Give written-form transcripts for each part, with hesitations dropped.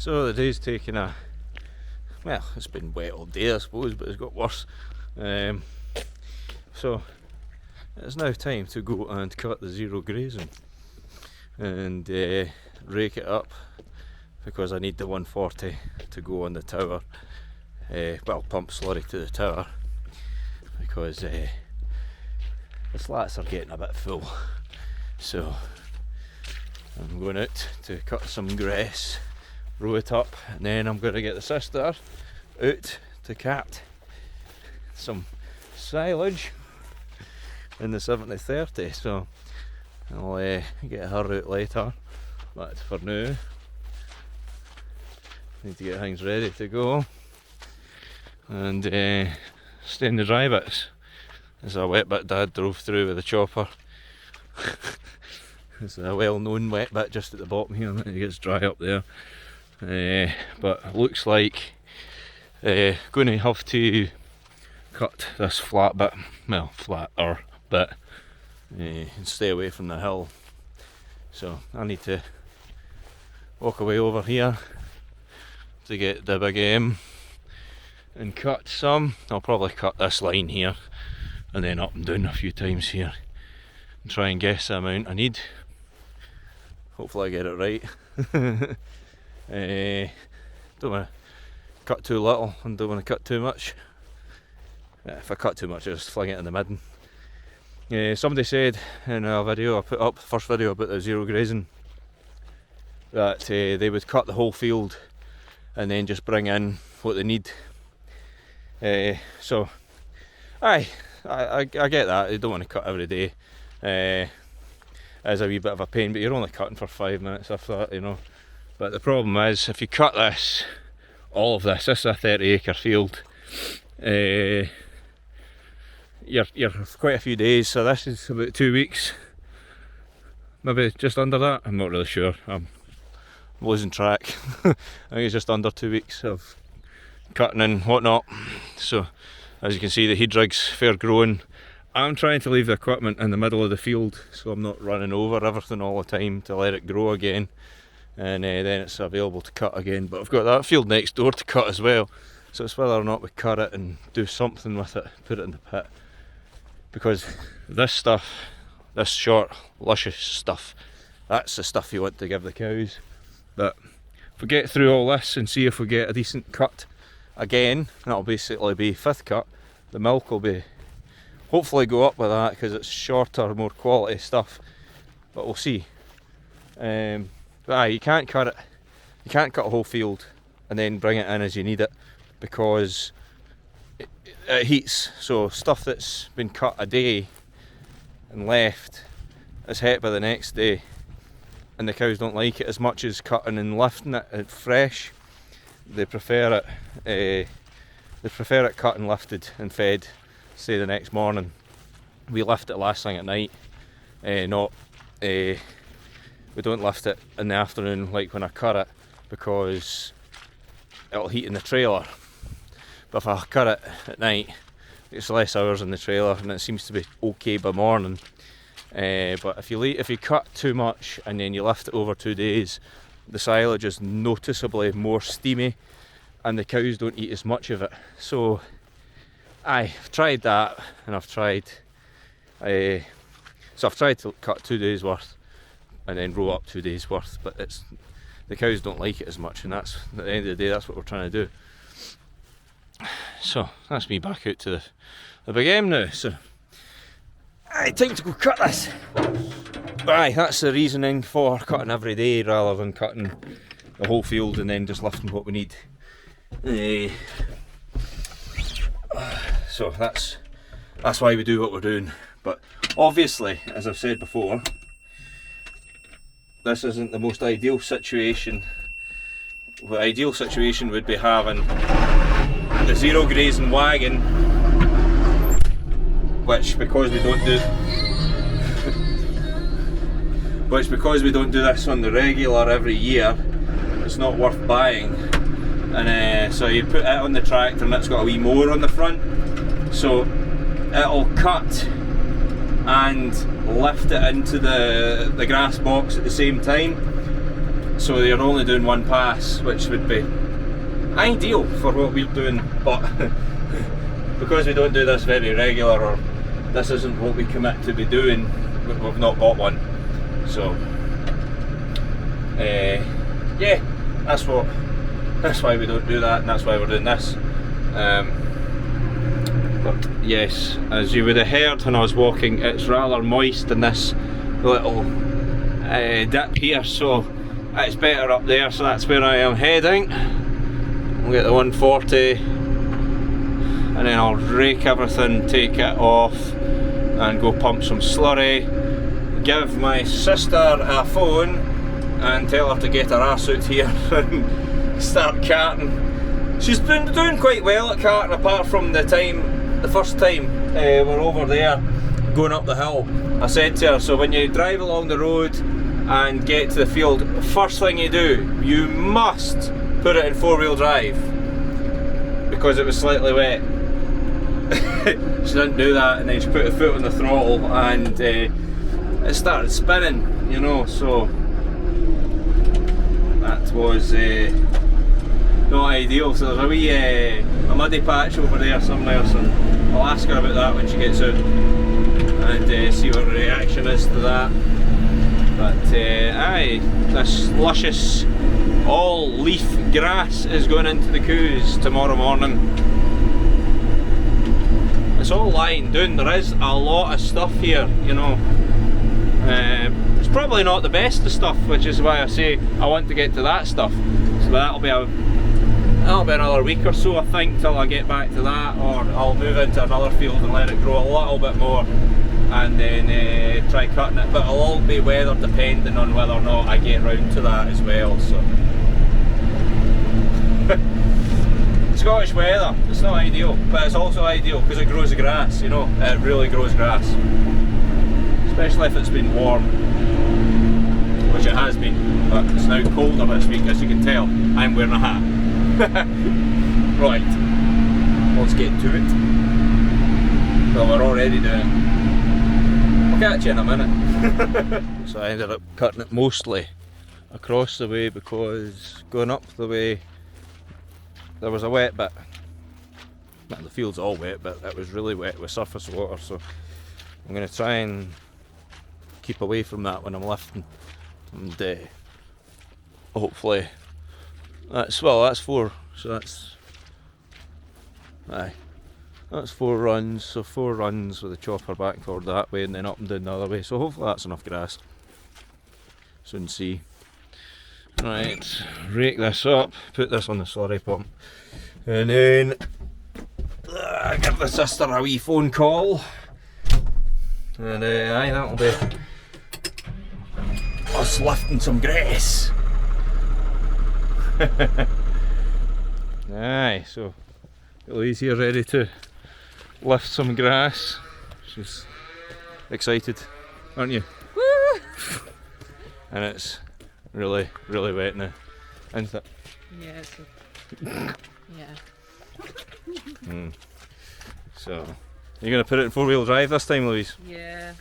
So the day's taking a, well, it's been wet all day I suppose, but it's got worse. So it's now time to go and cut the zero grazing and rake it up, because I need the 140 to go on the tower, well, pump slurry to the tower, because the slats are getting a bit full. So I'm going out to cut some grass, row it up, and then I'm going to get the sister out to cut some silage in the 70/30. So I'll get her out later, but for now need to get things ready to go and stay in the dry bits. There's a wet bit Dad drove through with the chopper. It's a well-known wet bit just at the bottom here, and it gets dry up there. But it looks like going to have to cut this flat bit, well, flatter bit, and stay away from the hill. So I need to walk away over here to get the big M and cut some. I'll probably cut this line here and then up and down a few times here and try and guess the amount I need. Hopefully I get it right. Don't want to cut too little and don't want to cut too much. If I cut too much I just fling it in the midden. Somebody said in a video I put up, the first video about the zero grazing, that they would cut the whole field and then just bring in what they need. So I get that, you don't want to cut every day. It's a wee bit of a pain, but you're only cutting for 5 minutes if that, you know. But the problem is, if you cut this, all of this is a 30-acre field, you're quite a few days, so this is about 2 weeks, maybe just under that, I'm not really sure, I'm losing track. I think it's just under 2 weeks of cutting and whatnot. So as you can see, the heat rig's fair growing. I'm trying to leave the equipment in the middle of the field so I'm not running over everything all the time, to let it grow again, and then it's available to cut again. But I've got that field next door to cut as well, so it's whether or not we cut it and do something with it, put it in the pit, because this stuff, this short luscious stuff, that's the stuff you want to give the cows. But if we get through all this and see if we get a decent cut again, that'll basically be 5th cut. The milk will be, hopefully go up with that, because it's shorter, more quality stuff, but we'll see. But you can't cut it, you can't cut a whole field and then bring it in as you need it, because it heats. So stuff that's been cut a day and left is het by the next day, and the cows don't like it as much as cutting and lifting it fresh. They prefer it cut and lifted and fed, say the next morning. We lift it last thing at night, we don't lift it in the afternoon like when I cut it, because it'll heat in the trailer. But if I cut it at night, it's less hours in the trailer and it seems to be okay by morning. But if you cut too much and then you lift it over 2 days, the silage is noticeably more steamy and the cows don't eat as much of it. So I've tried that, and I've tried to cut 2 days worth and then row up 2 days worth, but the cows don't like it as much, and that's, at the end of the day, that's what we're trying to do. So that's me back out to the big M now. So time to go cut this. That's the reasoning for cutting every day rather than cutting the whole field and then just lifting what we need. So that's why we do what we're doing. But obviously, as I've said before, this isn't the most ideal situation. The ideal situation would be having the zero grazing wagon, which because we don't do this on the regular every year, it's not worth buying. And so you put it on the tractor and it's got a wee mower on the front, so it'll cut and lift it into the grass box at the same time. so you're only doing one pass, which would be ideal for what we're doing, but because we don't do this very regular, or this isn't what we commit to be doing, we've not got one. So yeah, that's why we don't do that, and that's why we're doing this. But yes, as you would have heard when I was walking, it's rather moist in this little dip here, so it's better up there, so that's where I am heading. We'll get the 140 and then I'll rake everything, take it off and go pump some slurry, give my sister a phone and tell her to get her ass out here and start carting. She's been doing quite well at carting, apart from the first time we're over there going up the hill. I said to her, so when you drive along the road and get to the field, first thing you do, you must put it in 4-wheel drive, because it was slightly wet. She didn't do that, and then she put her foot on the throttle and it started spinning, you know, so that was not ideal. So there's a wee a muddy patch over there somewhere, so I'll ask her about that when she gets out and see what her reaction is to that. But aye, this luscious all leaf grass is going into the coos tomorrow morning. It's all lying down. There is a lot of stuff here, you know. It's probably not the best of stuff, which is why I say I want to get to that stuff. So that'll be another week or so, I think, till I get back to that, or I'll move into another field and let it grow a little bit more, and then try cutting it. But it'll all be weather depending on whether or not I get round to that as well. So Scottish weather, it's not ideal, but it's also ideal because it grows the grass, you know, it really grows grass. Especially if it's been warm, which it has been, but it's now colder this week, as you can tell. I'm wearing a hat. Right, let's get to it. Well, we're already doing it. I'll catch you in a minute. So I ended up cutting it mostly across the way, because going up the way there was a wet bit. Well, the field's all wet, but it was really wet with surface water, so I'm going to try and keep away from that when I'm lifting, and hopefully that's 4, so that's 4 runs, so 4 runs with the chopper back and forward that way and then up and down the other way, so hopefully that's enough grass. Soon see. Right, rake this up, put this on the slurry pump, and then give the sister a wee phone call, and aye, that'll be us lifting some grass. Aye, so Louise here ready to lift some grass. She's excited, aren't you? Woo! And it's really wet now, isn't it? Yeah, yeah. So, you're going to put it in 4-wheel drive this time, Louise? Yeah.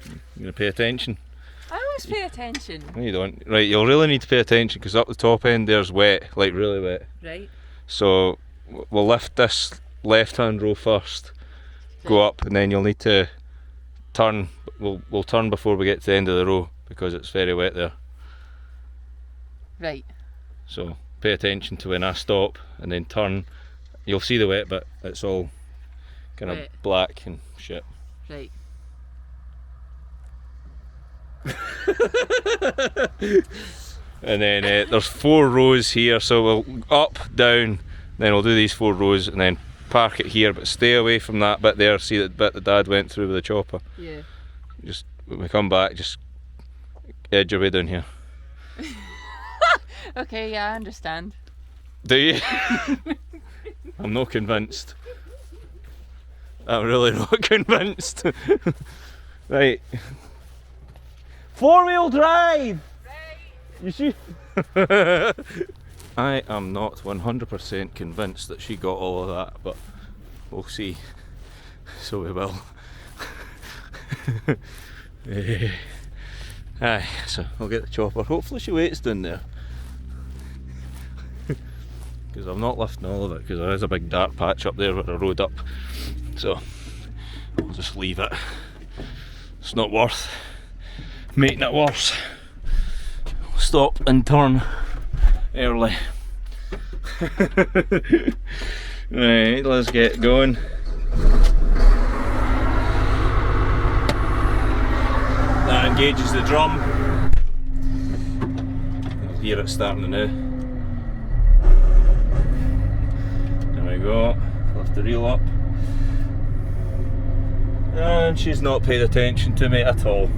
You're going to pay attention? I always pay attention. No, you don't. Right, you'll really need to pay attention, because up the top end there's wet, like really wet. Right. So we'll lift this left hand row first, go up, and then you'll need to turn. We'll turn before we get to the end of the row, because it's very wet there. Right. So pay attention to when I stop and then turn. You'll see the wet bit, it's all kind of black and shit. Right. And then there's 4 rows here, so we'll up, down, then we'll do these 4 rows and then park it here, but stay away from that bit there. See that bit that Dad went through with the chopper? Yeah. Just when we come back, just edge your way down here. Okay, yeah, I understand. Do you? I'm not convinced. I'm really not convinced. Right. 4-wheel drive! Right. You see? I am not 100% convinced that she got all of that, but we'll see. So we will. Aye, so I'll get the chopper. Hopefully she waits down there. Because I'm not lifting all of it, because there is a big dark patch up there where I rode up. So I'll just leave it. It's not worth making it worse. Stop and turn early. Right, let's get going. That engages the drum. You'll hear it starting now. There we go. Lift the reel up. And she's not paid attention to me at all.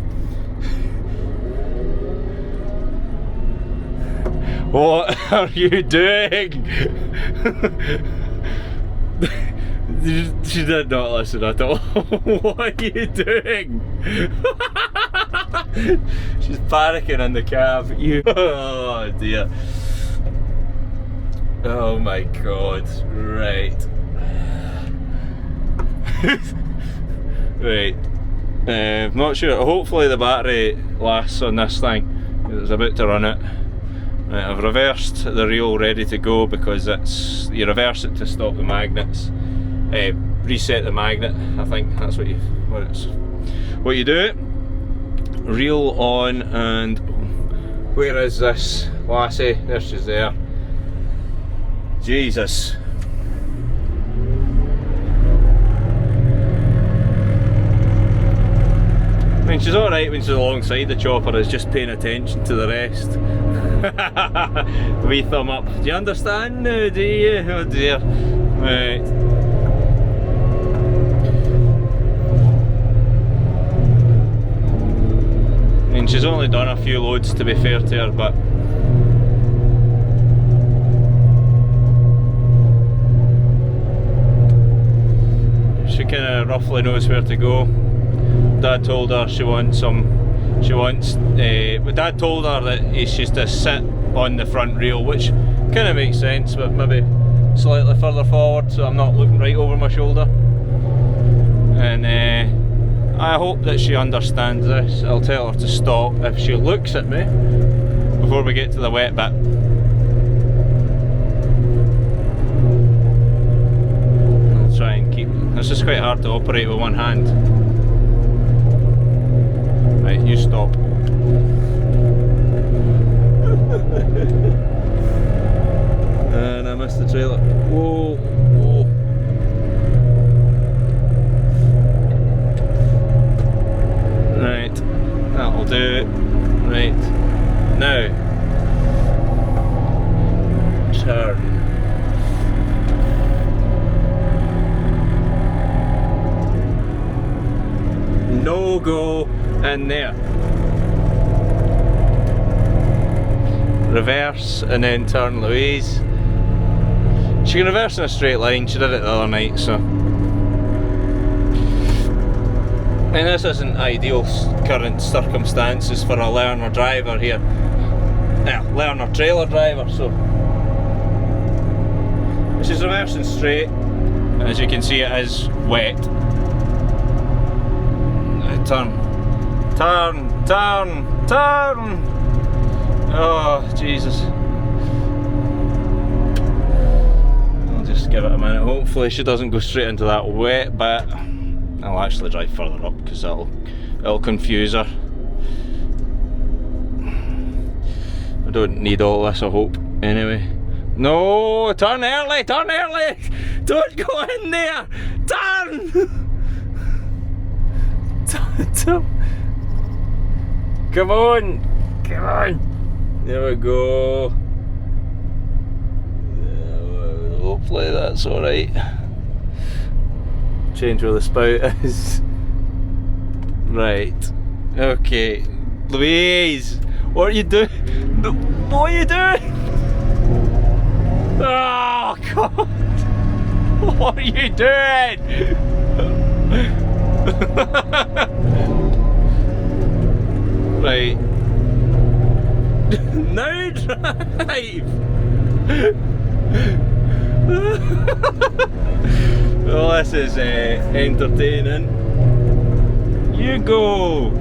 What are you doing? She did not listen at all. What are you doing? She's panicking in the cab. You. Oh dear. Oh my god. Right. Right. Not sure. Hopefully the battery lasts on this thing. It's about to run it. Right, I've reversed the reel, ready to go, because it's, you reverse it to stop the magnets. Reset the magnet. I think that's what you do. Reel on, and where is this lassie? There she's there. Jesus. I mean, she's alright when she's alongside the chopper, is just paying attention to the rest. Wee thumb up. Do you understand now, do you? Oh dear. Right. I mean, she's only done a few loads, to be fair to her, but she kind of roughly knows where to go. Dad told her Dad told her that she's to sit on the front rail, which kind of makes sense, but maybe slightly further forward so I'm not looking right over my shoulder. And I hope that she understands this. I'll tell her to stop if she looks at me before we get to the wet bit. I'll try and keep. This is quite hard to operate with one hand. Right, you stop. And I missed the trailer. Whoa, whoa. Right, that'll do it. Right, now turn. No go in there. Reverse and then turn Louise. She can reverse in a straight line, she did it the other night, so. And this isn't ideal current circumstances for a learner driver here. Yeah, learner trailer driver, so. She's reversing straight. As you can see, it is wet. Turn. Turn, turn, turn! Oh, Jesus. I'll just give it a minute. Hopefully she doesn't go straight into that wet bit. I'll actually drive further up because it'll confuse her. I don't need all this, I hope. Anyway. No! Turn early! Turn early! Don't go in there! Turn! Turn! Come on! Come on! There we go. Hopefully that's alright. Change where the spout is. Right. Okay. Louise! What are you doing? What are you doing? Oh God! What are you doing? Right. Now drive! Well, this is entertaining. You go!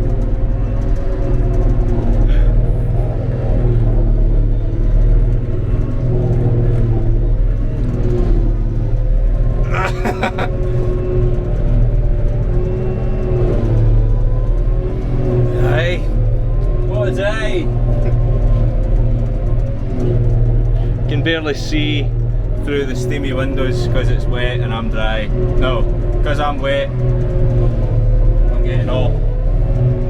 dry. Can barely see through the steamy windows because it's wet and I'm dry. No, because I'm wet, I'm getting all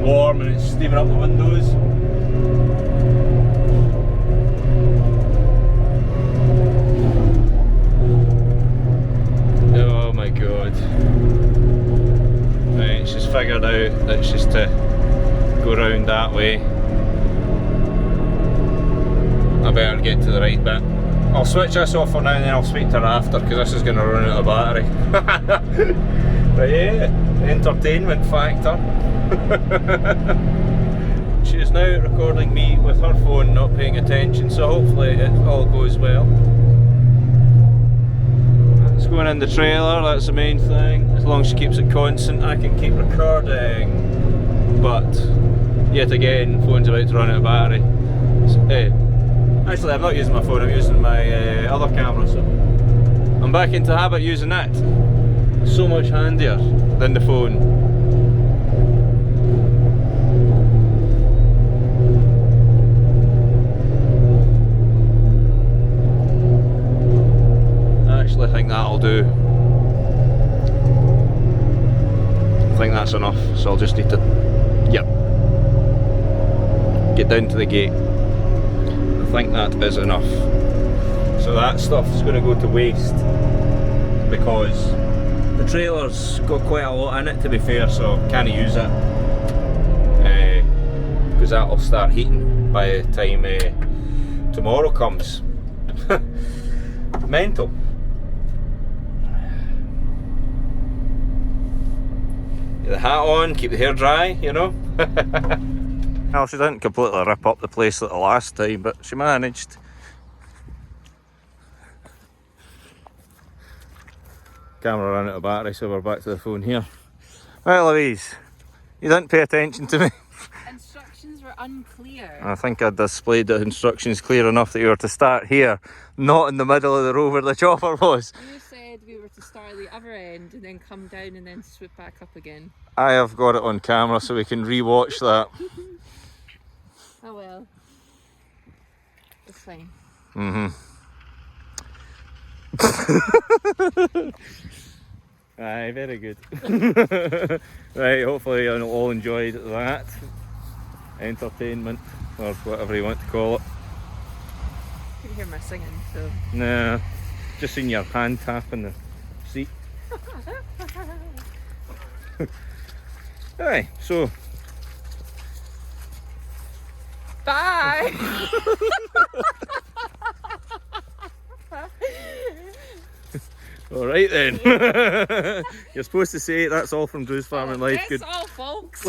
warm and it's steaming up the windows. Oh my god. Right, she's figured out that she's to go round that way. I better get to the right bit. I'll switch this off for now and then I'll speak to her after because this is going to run out of battery. But yeah, entertainment factor. She is now recording me with her phone, not paying attention, so hopefully it all goes well. It's going in the trailer, that's the main thing. As long as she keeps it constant, I can keep recording. But yet again, phone's about to run out of battery. So, actually, I'm not using my phone, I'm using my other camera, so I'm back into habit using that. So much handier than the phone. I think that'll do. I think that's enough, so I'll just need to, yep, get down to the gate. I think that is enough. So that stuff is going to go to waste because the trailer's got quite a lot in it, to be fair, so can't use it because that'll start heating by the time tomorrow comes. Mental. Get the hat on, keep the hair dry, you know. Well, she didn't completely rip up the place like the last time, but she managed. Camera ran out of battery, so we're back to the phone here. Right, Louise, you didn't pay attention to me. Instructions were unclear. I think I displayed the instructions clear enough that you were to start here, not in the middle of the row where the chopper was. You said we were to start at the other end and then come down and then swoop back up again. I have got it on camera so we can re-watch that. Oh well. It's fine. Aye, very good. Right, hopefully you all enjoyed that. Entertainment, or whatever you want to call it. You can hear my singing, so. Nah, just seen your hand tapping the seat. Aye, so. Bye! Alright then. You're supposed to say that's all from Drew's Farming Life. That's all, folks.